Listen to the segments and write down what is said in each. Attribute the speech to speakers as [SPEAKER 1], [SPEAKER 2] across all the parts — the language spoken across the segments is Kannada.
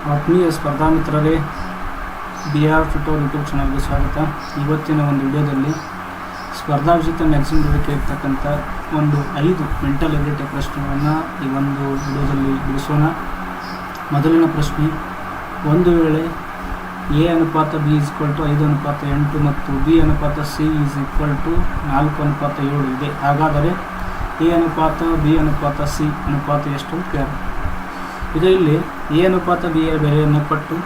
[SPEAKER 1] ಆತ್ಮೀಯ ಸ್ಪರ್ಧಾ ಮಿತ್ರರೇ, BR ಟ್ಯೂಟೋರ್ ಯೂಟ್ಯೂಬ್ ಚಾನಲ್ಗೆ ಸ್ವಾಗತ. ಇವತ್ತಿನ ಒಂದು ವಿಡಿಯೋದಲ್ಲಿ ಸ್ಪರ್ಧಾ ವಿಜೇತ ಮ್ಯಾಗ್ಝಿನ್ ಬಗ್ಗೆ ಇರ್ತಕ್ಕಂಥ ಒಂದು 5 ಮೆಂಟಲ್ ಎಬಿಲಿಟಿ ಪ್ರಶ್ನೆಗಳನ್ನು ಈ ಒಂದು ವಿಡಿಯೋದಲ್ಲಿ ಬಿಡಿಸೋಣ. ಮೊದಲಿನ ಪ್ರಶ್ನೆ, ಒಂದು ವೇಳೆ A ಅನುಪಾತ B = 5:8 ಮತ್ತು B ಅನುಪಾತ C = 4:7 ಇದೆ. ಹಾಗಾದರೆ A ಅನುಪಾತ B ಅನುಪಾತ C ಅನುಪಾತ ಎಷ್ಟು ಅಂತ ಕೇಳಿ. ಈಗ ಇಲ್ಲಿ A ಅನುಪಾತ B ಯ ಬೆಲೆಯನ್ನು ಕೊಟ್ಟು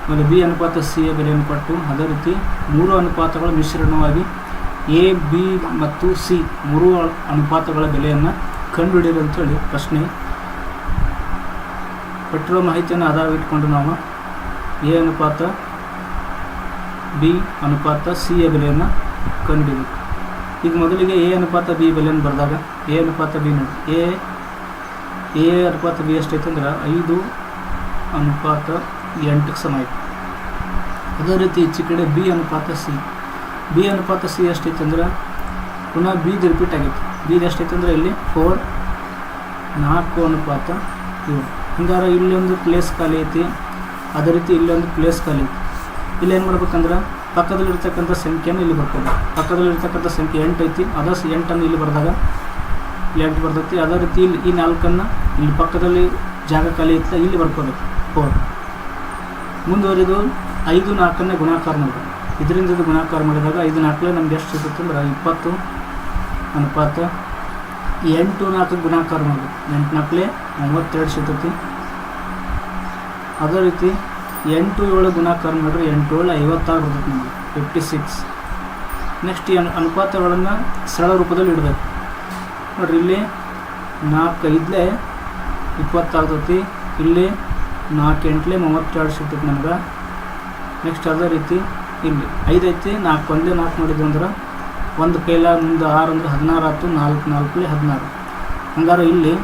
[SPEAKER 1] ಆಮೇಲೆ B ಅನುಪಾತ C ಯ ಬೆಲೆಯನ್ನು ಕೊಟ್ಟು ಅದೇ ರೀತಿ 3 ಅನುಪಾತಗಳ ಮಿಶ್ರಣವಾಗಿ A, B ಮತ್ತು C 3 ಅನುಪಾತಗಳ ಬೆಲೆಯನ್ನು ಕಂಡುಹಿಡಿಯಿರಿ ಅಂತೇಳಿ ಪ್ರಶ್ನೆ. ಕೊಟ್ಟಿರುವ ಮಾಹಿತಿಯನ್ನು ಆಧಾರವಿಟ್ಟುಕೊಂಡು ನಾವು A ಅನುಪಾತ B ಅನುಪಾತ C ಯ ಬೆಲೆಯನ್ನು ಕಂಡುಹಿಡಿಯಬೇಕು. ಈಗ ಮೊದಲಿಗೆ A ಅನುಪಾತ B ಬೆಲೆಯನ್ನು ಬರೆದಾಗ A ಅನುಪಾತ B ನೋಡಿ, A ಅನುಪಾತ B ಎಷ್ಟೈತೆ ಅಂದ್ರೆ 5:8 ಸಮ ಐತೆ. ಅದೇ ರೀತಿ ಈಚೆ ಕಡೆ B ಅನುಪಾತ C ಎಷ್ಟೈತೆ ಅಂದ್ರೆ ಪುನಃ B ರಿಪೀಟ್ ಆಗೈತೆ. B ಎಷ್ಟೈತೆ ಅಂದ್ರೆ ಇಲ್ಲಿ 4:7. ಹಂಗಾರೆ ಇಲ್ಲೊಂದು ಪ್ಲೇಸ್ ಖಾಲಿ ಐತಿ, ಅದೇ ರೀತಿ ಇಲ್ಲೊಂದು ಪ್ಲೇಸ್ ಖಾಲಿ ಐತಿ. ಇಲ್ಲಿ ಏನು ಮಾಡ್ಬೇಕಂದ್ರೆ ಪಕ್ಕದಲ್ಲಿರ್ತಕ್ಕಂಥ ಸಂಖ್ಯೆಯನ್ನು ಇಲ್ಲಿ ಬರ್ಕೋಬೇಕು. ಪಕ್ಕದಲ್ಲಿರ್ತಕ್ಕಂಥ ಸಂಖ್ಯೆ 8 ಐತಿ, ಅದ 8ಅನ್ನು ಇಲ್ಲಿ ಬರೆದಾಗ 8 ಬರ್ತೈತಿ. ಅದೇ ರೀತಿ ಇಲ್ಲಿ ಈ 4ಅನ್ನು ಇಲ್ಲಿ ಪಕ್ಕದಲ್ಲಿ ಜಾಗ ಖಾಲಿ ಐತಿ, ಇಲ್ಲಿ ಬರ್ಕೋಬೇಕು 4. ಮುಂದುವರಿದು 5, 4ಅನ್ನು ಗುಣಾಕಾರ ಮಾಡಬೇಕು. ಇದರಿಂದ ಗುಣಾಕಾರ ಮಾಡಿದಾಗ 5, 4 ನಮ್ಗೆ ಎಷ್ಟು ಸಿಗುತ್ತೆ ಅಂದ್ರೆ 20 ಅನುಪಾತ 8, 4 ಗುಣಾಕಾರ ಮಾಡಬೇಕು. 8, 4 32 ಸಿಗ್ತೈತಿ. ಅದೇ ರೀತಿ 8, 7 ಗುಣಾಕಾರ ಮಾಡಿದ್ರೆ 8, 7 56 ಬರ್ತೈತಿ ನಮಗೆ 56. ನೆಕ್ಸ್ಟ್ ಈ ಅನುಪಾತಗಳನ್ನು ಸರಳ ರೂಪದಲ್ಲಿ ಇಡಬೇಕು. ನೋಡಿರಿ, ಇಲ್ಲಿ 4, 5 20 ಆಗ್ತೈತಿ, ಇಲ್ಲಿ 4, 8 32 ಸಿಗ್ತೈತಿ ನಮ್ಗೆ. ನೆಕ್ಸ್ಟ್ ಅದೇ ರೀತಿ ಇಲ್ಲಿ 5 ಐತಿ, 4 1 4 ಮಾಡಿದ್ವಿ ಅಂದ್ರೆ ಒಂದು ಕೈಲ ಮುಂದೆ 6 ಅಂದ್ರೆ 16 ಆಯ್ತು, 4 4 16. ಹಂಗಾರೆ ಇಲ್ಲಿ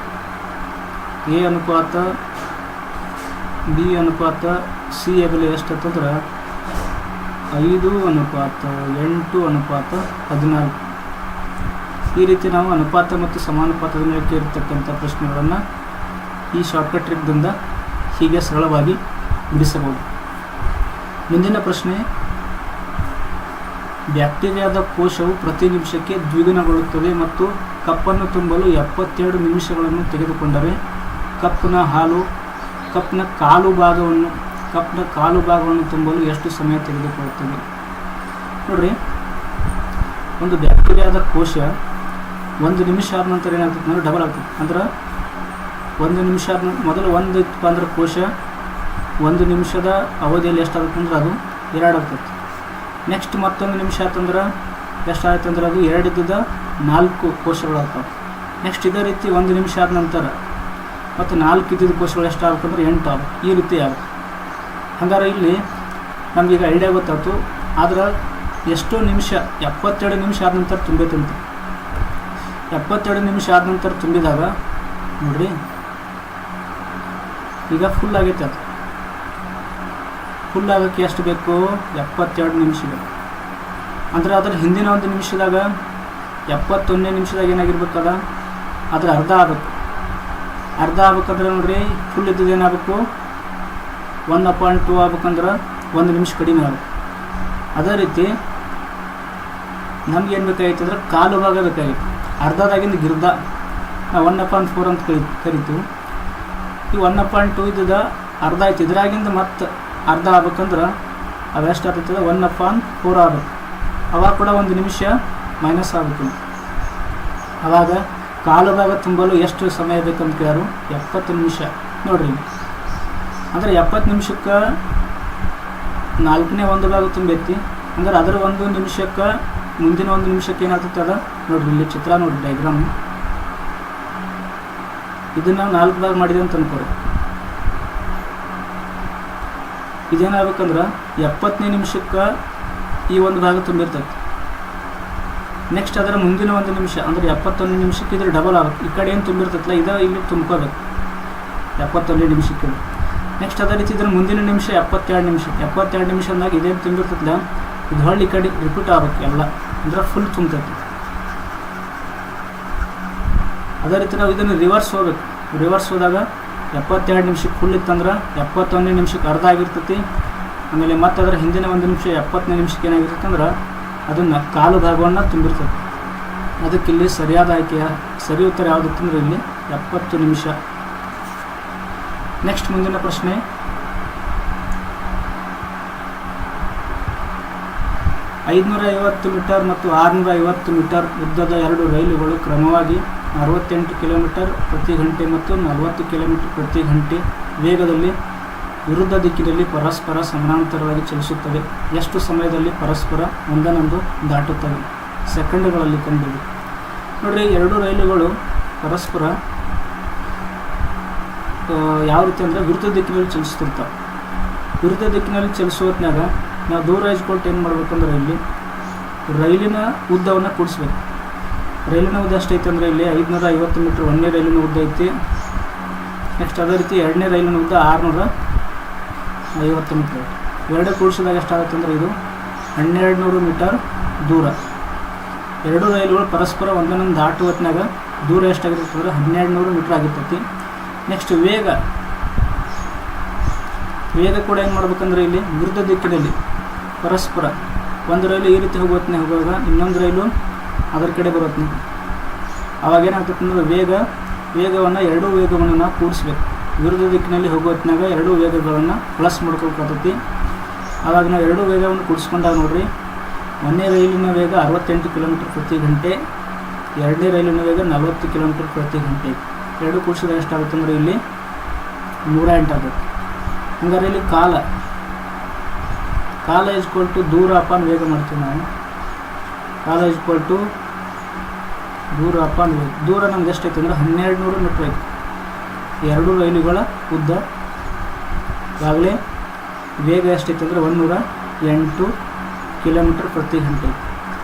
[SPEAKER 1] A ಅನುಪಾತ B ಅನುಪಾತ C ಯ ಬೆಲೆ ಎಷ್ಟಂತಂದ್ರೆ 5:8:14. ಈ ರೀತಿ ನಾವು ಅನುಪಾತ ಮತ್ತು ಸಮಾನುಪಾತದ ಮೇಲೆ ಇರತಕ್ಕಂಥ ಪ್ರಶ್ನೆಗಳನ್ನು ಈ ಶಾರ್ಟ್ಕಟ್ ಟ್ರಿಕ್ದಿಂದ ಹೀಗೆ ಸರಳವಾಗಿ ಬಿಡಿಸಬಹುದು. ಮುಂದಿನ ಪ್ರಶ್ನೆ, ಬ್ಯಾಕ್ಟೀರಿಯಾದ ಕೋಶವು ಪ್ರತಿ ನಿಮಿಷಕ್ಕೆ ದ್ವಿಗುಣಗೊಳ್ಳುತ್ತದೆ ಮತ್ತು ಕಪ್ಪನ್ನು ತುಂಬಲು 72 ನಿಮಿಷಗಳನ್ನು ತೆಗೆದುಕೊಂಡರೆ ಕಪ್ನ ಕಾಲು ಭಾಗವನ್ನು ತುಂಬಲು ಎಷ್ಟು ಸಮಯ ತೆಗೆದುಕೊಳ್ಳುತ್ತದೆ? ನೋಡ್ರಿ, ಒಂದು ಬ್ಯಾಕ್ಟೀರಿಯಾದ ಕೋಶ 1 ನಿಮಿಷ ಆದ ನಂತರ ಏನಾಗ್ತದೆ ಅಂದ್ರೆ ಡಬಲ್ ಆಗ್ತದೆ. ಅಂದ್ರೆ 1 ನಿಮಿಷ ಆದ ಮೊದಲು 1 ಇತ್ತಪ್ಪ ಅಂದ್ರೆ ಕೋಶ 1 ನಿಮಿಷದ ಅವಧಿಯಲ್ಲಿ ಎಷ್ಟಾಗುತ್ತೆ ಅಂದ್ರೆ ಅದು 2 ಆಗ್ತದೆ. ನೆಕ್ಸ್ಟ್ ಮತ್ತೊಂದು ನಿಮಿಷ ಆಯ್ತಂದ್ರೆ ಎಷ್ಟಾಗುತ್ತೆ ಅಂದ್ರೆ ಅದು 2 ಇದ್ದದ 4 ಕೋಶಗಳಾಗ್ತವೆ. ನೆಕ್ಸ್ಟ್ ಇದೇ ರೀತಿ 1 ನಿಮಿಷ ಆದ ನಂತರ ಮತ್ತು 4 ಇದ್ದಿದ್ದ ಕೋಶಗಳು ಎಷ್ಟಾಗಬೇಕಂದ್ರೆ 8 ಆಗುತ್ತೆ. ಈ ರೀತಿ ಆಗುತ್ತೆ. ಹಂಗಾರೆ ಇಲ್ಲಿ ನಮಗೀಗ ಐಡಿಯಾ ಗೊತ್ತಾಯ್ತು. ಆದ್ರೆ ಎಷ್ಟೋ ನಿಮಿಷ 72 ನಿಮಿಷ ಆದ ನಂತರ ತುಂಬೈತಂತೆ. 72 ನಿಮಿಷ ಆದ ನಂತರ ತುಂಬಿದಾಗ ನೋಡ್ರಿ, ಈಗ ಫುಲ್ ಆಗೈತೆ. ಅದು ಫುಲ್ ಆಗೋಕ್ಕೆ ಎಷ್ಟು ಬೇಕು? 72 ನಿಮಿಷ ಬೇಕು. ಅಂದ್ರೆ ಅದ್ರ ಹಿಂದಿನ ಒಂದು ನಿಮಿಷದಾಗ 71ನೇ ನಿಮಿಷದಾಗ ಏನಾಗಿರ್ಬೇಕದ ಅದ್ರ ಅರ್ಧ ಆಗಬೇಕು. ಅರ್ಧ ಆಗ್ಬೇಕಂದ್ರೆ ನೋಡ್ರಿ, ಫುಲ್ ಇದ್ದದ್ದು ಏನಾಗಬೇಕು 1/2 ಆಗ್ಬೇಕಂದ್ರೆ 1 ನಿಮಿಷ ಕಡಿಮೆ ಆಗಬೇಕು. ಅದೇ ರೀತಿ ನಮ್ಗೆ ಏನು ಬೇಕಾಗಿತ್ತು ಅಂದ್ರೆ ಕಾಲು ಭಾಗ ಬೇಕಾಗಿತ್ತು. ಅರ್ಧದಾಗಿಂದ ಗಿರ್ದ 1/4 ಅಂತ ಕರಿತೀವಿ. ಈ 1/2 ಇದ್ದದ ಅರ್ಧ ಆಯ್ತು. ಇದ್ರಾಗಿಂದ ಮತ್ತೆ ಅರ್ಧ ಆಗ್ಬೇಕಂದ್ರೆ ಅವೆಷ್ಟು ಆಗ್ತದೆ 1/4 ಆಗ್ಬೇಕು. ಅವಾಗ ಕೂಡ 1 ನಿಮಿಷ ಮೈನಸ್ ಆಗಬೇಕು. ಅವಾಗ ಕಾಲು ಭಾಗ ತುಂಬಲು ಎಷ್ಟು ಸಮಯ ಬೇಕಂತ ಕೇಳೋರು? 70 ನಿಮಿಷ. ನೋಡ್ರಿ, ಅಂದರೆ 70 ನಿಮಿಷಕ್ಕೆ 4ನೇ ಒಂದು ಭಾಗ ತುಂಬೈತಿ. ಅಂದ್ರೆ ಅದರ 1 ನಿಮಿಷಕ್ಕೆ ಮುಂದಿನ 1 ನಿಮಿಷಕ್ಕೆ ಏನಾಗ್ತೈತೆ ಅದ ನೋಡ್ರಿ, ಇಲ್ಲಿ ಚಿತ್ರ ನೋಡ್ರಿ, ಡಯಾಗ್ರಾಮ್. ಇದನ್ನು 4 ಭಾಗ ಮಾಡಿದೆ ಅಂತ ಅನ್ಕೋರಿ. ಇದೇನಾಗಬೇಕಂದ್ರೆ 70ನೇ ನಿಮಿಷಕ್ಕೆ ಈ ಒಂದು ಭಾಗ ತುಂಬಿರ್ತೈತಿ. ನೆಕ್ಸ್ಟ್ ಅದರ ಮುಂದಿನ 1 ನಿಮಿಷ ಅಂದರೆ 71 ನಿಮಿಷಕ್ಕೆ ಇದ್ರ ಡಬಲ್ ಆಗಬೇಕು. ಈ ಕಡೆ ಏನು ತುಂಬಿರ್ತೈತಲ್ಲ ಇಲ್ಲಿ ತುಂಬ್ಕೋಬೇಕು 71ನೇ ನಿಮಿಷಕ್ಕೆ. ನೆಕ್ಸ್ಟ್ ಅದೇ ರೀತಿ ಇದ್ರ ಮುಂದಿನ ನಿಮಿಷ 72 ನಿಮಿಷ ಅಂದಾಗ ಇದೇನು ತುಂಬಿರ್ತೈತಿಲ್ಲ ಇದು ಹೊಳ್ಳಿ ಈ ಕಡೆ ರಿಪೀಟ್ ಆಗಬೇಕು ಎಲ್ಲ, ಅಂದ್ರೆ ಫುಲ್ ತುಂಬತೈತಿ. ಅದೇ ರೀತಿ ನಾವು ಇದನ್ನು ರಿವರ್ಸ್ ಹೋಗ್ಬೇಕು. ರಿವರ್ಸ್ ಹೋದಾಗ 72 ನಿಮಿಷಕ್ಕೆ ಫುಲ್ ಇತ್ತಂದ್ರೆ 71 ನಿಮಿಷಕ್ಕೆ ಅರ್ಧ ಆಗಿರ್ತೈತಿ. ಆಮೇಲೆ ಮತ್ತೆ ಅದರ ಹಿಂದಿನ 1 ನಿಮಿಷ 70ನೇ ನಿಮಿಷಕ್ಕೆ ಏನಾಗಿರ್ತೈತೆ ಅಂದ್ರೆ ಅದನ್ನು ಕಾಲು ಭಾಗವನ್ನು ತುಂಬಿರ್ತದೆ. ಅದಕ್ಕೆ ಇಲ್ಲಿ ಸರಿಯಾದ ಆಯ್ಕೆಯ ಸರಿ ಉತ್ತರ ಯಾವುದಿತ್ತಂದ್ರೆ ಇಲ್ಲಿ 70 ನಿಮಿಷ. ನೆಕ್ಸ್ಟ್ ಮುಂದಿನ ಪ್ರಶ್ನೆ, 550 ಮೀಟರ್ ಮತ್ತು 650 ಮೀಟರ್ ಉದ್ದದ 2 ರೈಲುಗಳು ಕ್ರಮವಾಗಿ 68 ಕಿಲೋಮೀಟರ್ ಪ್ರತಿ ಗಂಟೆ ಮತ್ತು 40 ಕಿಲೋಮೀಟರ್ ಪ್ರತಿ ಗಂಟೆ ವೇಗದಲ್ಲಿ ವಿರುದ್ಧ ದಿಕ್ಕಿನಲ್ಲಿ ಪರಸ್ಪರ ಸಮಾನಾಂತರವಾಗಿ ಚಲಿಸುತ್ತವೆ. ಎಷ್ಟು ಸಮಯದಲ್ಲಿ ಪರಸ್ಪರ ಒಂದನ್ನೊಂದು ದಾಟುತ್ತವೆ? ಸೆಕೆಂಡ್ಗಳಲ್ಲಿ ಕಂಡಿದೆ. ನೋಡಿರಿ, 2 ರೈಲುಗಳು ಪರಸ್ಪರ ಯಾವ ರೀತಿ ಅಂದರೆ ವಿರುದ್ಧ ದಿಕ್ಕಿನಲ್ಲಿ ಚಲಿಸ್ತಿರ್ತಾವೆ. ವಿರುದ್ಧ ದಿಕ್ಕಿನಲ್ಲಿ ಚಲಿಸೋ ಹೊತ್ನಾಗ ನಾವು ದೂರ ಹಚ್ಕೊಟ್ಟು ಏನು ಮಾಡ್ಬೇಕಂದ್ರೆ ಇಲ್ಲಿ ರೈಲಿನ ಉದ್ದವನ್ನು ಕೂಡಿಸ್ಬೇಕು. ರೈಲಿನ ಉದ್ದ ಎಷ್ಟೈತೆ ಅಂದರೆ ಇಲ್ಲಿ 550 ಮೀಟ್ರ್ 1ನೇ ರೈಲಿನ ಉದ್ದ ಐತಿ. ನೆಕ್ಸ್ಟ್ ಅದೇ ರೀತಿ 2ನೇ ರೈಲಿನ ಉದ್ದ 650 ಮೀಟ್ರ್. ಎರಡು ಕೂಡಿಸಿದಾಗ ಎಷ್ಟಾಗುತ್ತೆ ಅಂದರೆ ಇದು 1200 ಮೀಟರ್ ದೂರ. 2 ರೈಲುಗಳು ಪರಸ್ಪರ ಒಂದನ್ನೊಂದು ದಾಟುವ ಹೊತ್ನಾಗ ದೂರ ಎಷ್ಟಾಗಿರ್ತದೆ ಅಂದರೆ 1200 ಮೀಟ್ರ್ ಆಗಿರ್ತೈತಿ. ನೆಕ್ಸ್ಟ್ ವೇಗ ಕೂಡ ಏನು ಮಾಡ್ಬೇಕಂದ್ರೆ ಇಲ್ಲಿ ವಿರುದ್ಧ ದಿಕ್ಕಿನಲ್ಲಿ ಪರಸ್ಪರ ಒಂದು ರೈಲು ಈ ರೀತಿ ಹೋಗುವಾಗ ಇನ್ನೊಂದು ರೈಲು ಅದರ ಕಡೆ ಬರುತ್ತೆ. ಆವಾಗ ಏನಾಗ್ತದೆ ಅಂದರೆ ವೇಗವನ್ನು 2 ವೇಗವನ್ನು ನಾವು ಕೂಡಿಸ್ಬೇಕು. ವಿರುದ್ಧ ದಿಕ್ಕಿನಲ್ಲಿ ಹೋಗೋ ಹೊತ್ತಿನಾಗ 2 ವೇಗಗಳನ್ನು ಪ್ಲಸ್ ಮಾಡ್ಕೋಬೇಕಾಗ್ತೈತಿ. ಆವಾಗ ನಾವು 2 ವೇಗವನ್ನು ಕೂಡಿಸ್ಕೊಂಡಾಗ ನೋಡಿರಿ, 1ನೇ ರೈಲಿನ ವೇಗ 68 ಕಿಲೋಮೀಟರ್ ಪ್ರತಿ ಗಂಟೆ, 2ನೇ ರೈಲಿನ ವೇಗ 40 ಕಿಲೋಮೀಟರ್ ಪ್ರತಿ ಗಂಟೆ. 2 ಕೂಡಿಸಿದಾಗ ಎಷ್ಟಾಗುತ್ತೆ ಅಂದರೆ ಇಲ್ಲಿ 108 ಆಗುತ್ತೆ. ಹಂಗಾರೆ ಇಲ್ಲಿ ಕಾಲ ಇಸ್ಕೊಲ್ಟು ದೂರ ಅಪಾನ್ ವೇಗ ಮಾಡ್ತೀವಿ ನಾವು. ಕಾಲ ಇಸ್ಕೊಲ್ಟು ದೂರ ಅಪಾನ್ ವೇಗ. ದೂರ ನಮ್ಗೆ ಎಷ್ಟೈತೆ ಅಂದರೆ 1200 ಮೀಟ್ರ್ ಐತೆ. 2 ರೈಲುಗಳ ಉದ್ದ. ಈಗಾಗಲೇ ವೇಗ ಎಷ್ಟೈತೆ ಅಂದರೆ 108 ಕಿಲೋಮೀಟರ್ ಪ್ರತಿ ಗಂಟೆ.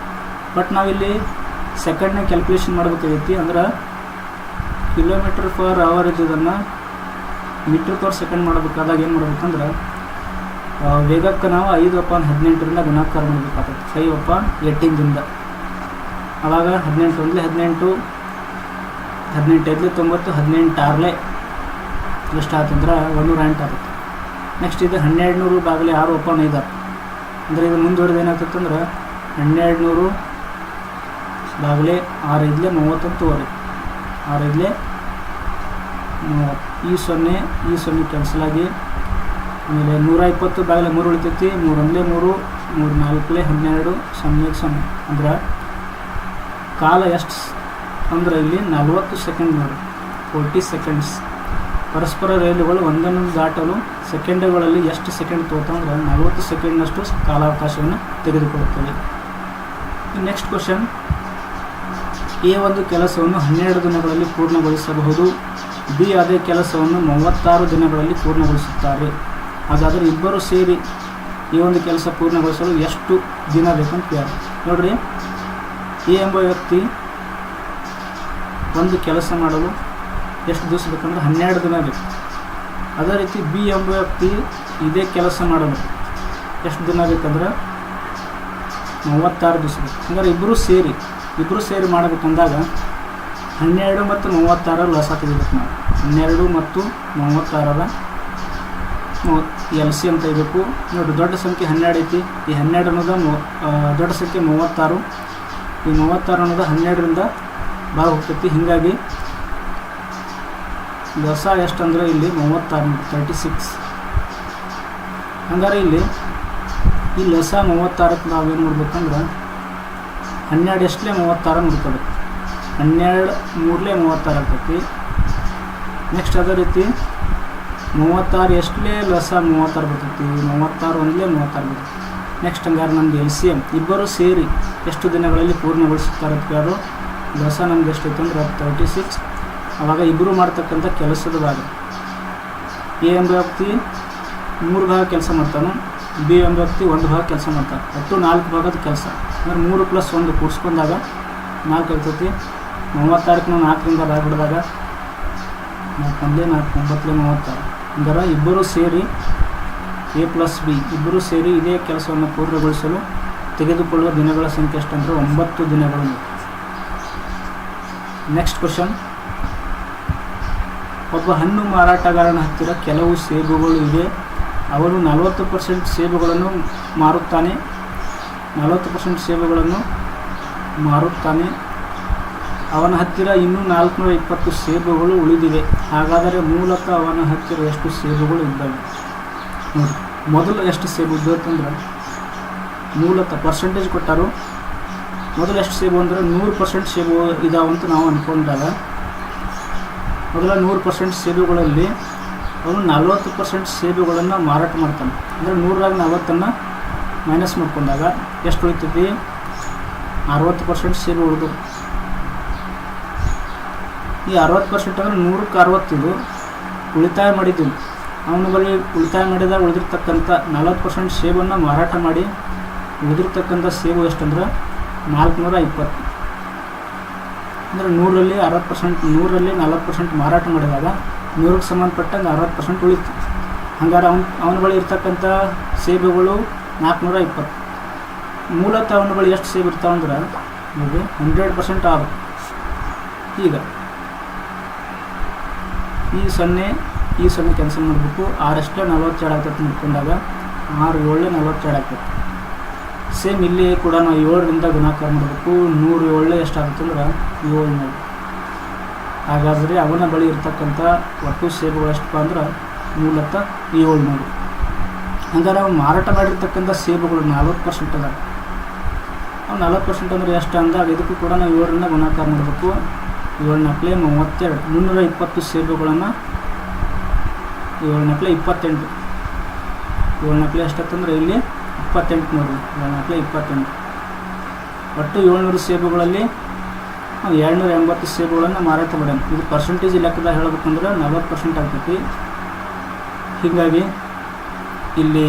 [SPEAKER 1] ಬಟ್ ನಾವಿಲ್ಲಿ ಸೆಕೆಂಡ್ನ ಕ್ಯಾಲ್ಕುಲೇಷನ್ ಮಾಡಬೇಕಾಗೈತಿ. ಅಂದ್ರೆ ಕಿಲೋಮೀಟರ್ ಪರ್ ಅವರ್ ಇದ್ದದನ್ನು ಮೀಟರ್ ಪರ್ ಸೆಕೆಂಡ್ ಮಾಡಬೇಕಾದಾಗ ಏನು ಮಾಡ್ಬೇಕಂದ್ರೆ ವೇಗಕ್ಕೆ ನಾವು 5/18 ಗುಣಾಕಾರ ಮಾಡಬೇಕಾಗ್ತದೆ. 5/18 ಆವಾಗ 18 1 18 18 5 90 18 6 ಎಷ್ಟಾಗ್ತಂದ್ರೆ 108 ಆಗುತ್ತೆ. ನೆಕ್ಸ್ಟ್ ಇದು 1200 ಬಾಗಲೇ 6/5 ಅಂದರೆ ಇದು ಮುಂದುವರೆದು ಏನಾಗ್ತದೆ ಅಂದ್ರೆ 1200 ಬಾಗಲೇ 6 5 30 6 5 30 ಈ 0 ಕ್ಯಾನ್ಸಲ್ ಆಗಿ ಆಮೇಲೆ 120 ಬಾಗಲೇ 3 ಉಳಿತೈತಿ. 3 1 3 3 4 12 0 0 ಅಂದ್ರೆ ಕಾಲ ಎಷ್ಟು ಅಂದ್ರೆ ಇಲ್ಲಿ 40 ಸೆಕೆಂಡ್ ನೋಡಿ, 40 ಸೆಕೆಂಡ್ಸ್. ಪರಸ್ಪರ ರೈಲುಗಳು ಒಂದನ್ನೊಂದು ದಾಟಲು ಸೆಕೆಂಡ್ಗಳಲ್ಲಿ ಎಷ್ಟು ಸೆಕೆಂಡ್ ತೋತಂದ್ರೆ 40 ಸೆಕೆಂಡ್ನಷ್ಟು ಕಾಲಾವಕಾಶವನ್ನು ತೆಗೆದುಕೊಳ್ಳುತ್ತದೆ. ನೆಕ್ಸ್ಟ್ ಕ್ವಶನ್, ಎ ಒಂದು ಕೆಲಸವನ್ನು 12 ದಿನಗಳಲ್ಲಿ ಪೂರ್ಣಗೊಳಿಸಬಹುದು, ಬಿ ಅದೇ ಕೆಲಸವನ್ನು 36 ದಿನಗಳಲ್ಲಿ ಪೂರ್ಣಗೊಳಿಸುತ್ತಾರೆ. ಹಾಗಾದರೆ ಇಬ್ಬರು ಸೇರಿ ಈ ಒಂದು ಕೆಲಸ ಪೂರ್ಣಗೊಳಿಸಲು ಎಷ್ಟು ದಿನ ಬೇಕಂತ ಕೇಳಿ. ನೋಡಿರಿ, ಎ ಎಂಬ ವ್ಯಕ್ತಿ ಒಂದು ಕೆಲಸ ಮಾಡಲು ಎಷ್ಟು ದಿವಸ ಬೇಕಂದ್ರೆ 12 ದಿನ ಬೇಕು. ಅದೇ ರೀತಿ ಬಿ ಎಂಬ ವ್ಯಕ್ತಿ ಇದೇ ಕೆಲಸ ಮಾಡಲು ಎಷ್ಟು ದಿನ ಬೇಕಂದ್ರೆ 36 ದಿವಸ ಬೇಕು. ಹಂಗಾರೆ ಇಬ್ಬರು ಸೇರಿ ಮಾಡಬೇಕಂದಾಗ 12 ಮತ್ತು 36 ಲಸ ತೆಗಿಬೇಕು ನಾವು. 12 ಮತ್ತು 36 LC ಅಂತ ತೆಗಿಬೇಕು. ನೋಡಿ, ದೊಡ್ಡ ಸಂಖ್ಯೆ 12 ಐತಿ. ಈ 12 ಅನ್ನೋದು ದೊಡ್ಡ ಸಂಖ್ಯೆ 36. ಈ 36 ಅನ್ನೋದು 12ರಿಂದ ಭಾಗ ಹೋಗ್ತೈತಿ. ಹೀಗಾಗಿ ಲಸ ಎಷ್ಟು ಅಂದರೆ ಇಲ್ಲಿ 36 36. ಹಂಗಾರೆ ಇಲ್ಲಿ ಈ ಲಸ 36ಕ್ಕೆ ನಾವೇನು ಮಾಡ್ಬೇಕಂದ್ರೆ 12 ಎಷ್ಟಲೇ 36 ನೋಡ್ಕೋಬೇಕು. 12 3ಲೇ 36 ಆಗ್ತೈತಿ. ನೆಕ್ಸ್ಟ್ ಅದೇ ರೀತಿ 36 ಎಷ್ಟಲೇ ಲಸ 36 ಬರ್ತೈತಿ. 36 1ಲೇ 36 ಬರ್ತೈತಿ. ನೆಕ್ಸ್ಟ್ ಹಂಗಾರೆ ನಮ್ದು LCM ಇಬ್ಬರು ಸೇರಿ ಎಷ್ಟು ದಿನಗಳಲ್ಲಿ ಪೂರ್ಣಗೊಳಿಸುತ್ತಾರೆ ಅಂತ ಯಾರು ಲಸ ನಮ್ಗೆ ಎಷ್ಟೈತೆ ಅಂದ್ರೆ 36. ಆವಾಗ ಇಬ್ಬರು ಮಾಡ್ತಕ್ಕಂಥ ಕೆಲಸದ ಭಾಗ. ಎ ಎಂಬ ವ್ಯಕ್ತಿ 3 ಭಾಗ ಕೆಲಸ ಮಾಡ್ತಾನೆ, ಬಿ ಎಂಬ ವ್ಯಕ್ತಿ 1 ಭಾಗ ಕೆಲಸ ಮಾಡ್ತಾನೆ. ಒಟ್ಟು 4 ಭಾಗದ ಕೆಲಸ. ಅಂದರೆ 3 + 1 ಕೂಡಿಸ್ಕೊಂಡಾಗ 4 ಆಗ್ತೈತಿ. 36ಕ್ಕೆ 4ರಿಂದ ಭಾಗ ಬಿಡಿದಾಗ 4 1 4 9 36. ಅಂದರೆ ಇಬ್ಬರು ಸೇರಿ ಎ + ಬಿ ಇಬ್ಬರು ಸೇರಿ ಇದೇ ಕೆಲಸವನ್ನು ಪೂರ್ಣಗೊಳಿಸಲು ತೆಗೆದುಕೊಳ್ಳುವ ದಿನಗಳ ಸಂಖ್ಯೆ ಎಷ್ಟಂದರೆ 9 ದಿನಗಳು. ನೆಕ್ಸ್ಟ್ ಕ್ವಶನ್, ಒಬ್ಬ ಹಣ್ಣು ಮಾರಾಟಗಾರನ ಹತ್ತಿರ ಕೆಲವು ಸೇಬುಗಳು ಇವೆ. ಅವನು 40% ಸೇಬುಗಳನ್ನು ಮಾರುತ್ತಾನೆ. 40% ಸೇಬುಗಳನ್ನು ಮಾರುತ್ತಾನೆ. ಅವನ ಹತ್ತಿರ ಇನ್ನೂ 420 ಸೇಬುಗಳು ಉಳಿದಿವೆ. ಹಾಗಾದರೆ ಮೂಲತಃ ಅವನ ಹತ್ತಿರ ಎಷ್ಟು ಸೇಬುಗಳು ಇದ್ದಾವೆ? ನೋಡಿ, ಮೊದಲು ಎಷ್ಟು ಸೇಬು ಇದ್ದು ಅಂತಂದ್ರೆ ಮೂಲತಃ ಪರ್ಸೆಂಟೇಜ್ ಕೊಟ್ಟರು. ಮೊದಲು ಎಷ್ಟು ಸೇಬು ಅಂದರೆ 100% ಸೇಬು ಇದಾವಂತ ನಾವು ಅಂದ್ಕೊಂಡಾಗ ಮೊದಲ 100% ಸೇಬುಗಳಲ್ಲಿ ಅವನು 40% ಸೇಬುಗಳನ್ನು ಮಾರಾಟ ಮಾಡ್ತಾನೆ. ಅಂದರೆ 100ರಾಗ 40 ಮೈನಸ್ ಮಾಡ್ಕೊಂಡಾಗ ಎಷ್ಟು ಉಳಿತೈತಿ? 60% ಸೇಬು ಉಳಿದು. ಈ 60% ಅಂದರೆ 100ಕ್ಕೆ 60 ಇದು ಉಳಿತಾಯ ಮಾಡಿದ್ದೀವಿ. ಅವನ ಬಳಿ ಉಳಿತಾಯ ಮಾಡಿದಾಗ ಉಳಿದಿರ್ತಕ್ಕಂಥ 40% ಸೇಬನ್ನು ಮಾರಾಟ ಮಾಡಿ ಉಳಿದಿರ್ತಕ್ಕಂಥ ಸೇಬು ಎಷ್ಟಂದ್ರೆ 420. ಅಂದರೆ 100ರಲ್ಲಿ 60%, 100ರಲ್ಲಿ 40% ಮಾರಾಟ ಮಾಡಿದಾಗ 100ಕ್ಕೆ ಸಂಬಂಧಪಟ್ಟಂಗೆ 60% ಉಳಿತು. ಹಂಗಾರೆ ಅವನ ಬಳಿ ಇರ್ತಕ್ಕಂಥ ಸೇಬುಗಳು 420. ಮೂಲತಃ ಅವನ ಬಳಿ ಎಷ್ಟು ಸೇಬು ಇರ್ತಾವಂದ್ರೆ ನೋಡಿ 100% ಆಗ. ಈಗ ಈ 0 ಕ್ಯಾನ್ಸಲ್ ಮಾಡಬೇಕು. 6 42 ಆಗ್ತೈತೆ ನೋಡ್ಕೊಂಡಾಗ 6 7 42 ಆಗ್ತೈತೆ. ಸೇಮ್ ಇಲ್ಲಿ ಕೂಡ ನಾವು 7ರಿಂದ ಗುಣಾಕಾರ ಮಾಡಬೇಕು. 107 ಎಷ್ಟಾಗುತ್ತೆ ಅಂದ್ರೆ 700. ಹಾಗಾದರೆ ಅವನ ಬಳಿ ಇರ್ತಕ್ಕಂಥ ಒಟ್ಟು ಸೇಬುಗಳು ಎಷ್ಟಪ್ಪ ಅಂದ್ರೆ ಮೂಲತಃ 700. ಹಂಗಾರೆ ಅವ್ನು ಮಾರಾಟ ಮಾಡಿರ್ತಕ್ಕಂಥ ಸೇಬುಗಳು 40% ಅದ. ಅವ್ನು 40% ಅಂದರೆ ಎಷ್ಟು ಅಂದಾಗ ಇದಕ್ಕೂ ಕೂಡ ನಾವು 7ರಿಂದ ಗುಣಾಕಾರ ಮಾಡಬೇಕು. 7 ನಕ್ಲೆ 32, 320 ಸೇಬುಗಳನ್ನು 7 ನಕ್ಲೆ 28. 7 ನಕ್ಲೆ ಎಷ್ಟಾಗ್ತಂದ್ರೆ ಇಲ್ಲಿ 28 ನೋಡಿ. 7 ನಕ್ಲೆ 28. ಒಟ್ಟು 700 ಸೇಬುಗಳಲ್ಲಿ 280 ಸೇಬುಗಳನ್ನು ಮಾರಾಟ ಮಾಡ್ಯಾನ. ಇದು ಪರ್ಸೆಂಟೇಜ್ ಲೆಕ್ಕದಾಗ ಹೇಳ್ಬೇಕಂದ್ರೆ 40% ಆಗ್ತೈತಿ. ಹೀಗಾಗಿ ಇಲ್ಲಿ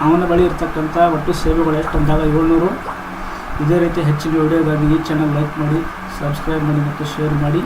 [SPEAKER 1] ಅವನ ಬಳಿ ಇರ್ತಕ್ಕಂಥ ಒಟ್ಟು ಸೇಬುಗಳು ಎಷ್ಟು ಅಂದಾಗ 700. ಇದೇ ರೀತಿ ಹೆಚ್ಚಿನ ವಿಡಿಯೋಗಾಗಿ ಈ ಚಾನಲ್ ಲೈಕ್ ಮಾಡಿ, ಸಬ್ಸ್ಕ್ರೈಬ್ ಮಾಡಿ ಮತ್ತು ಶೇರ್ ಮಾಡಿ.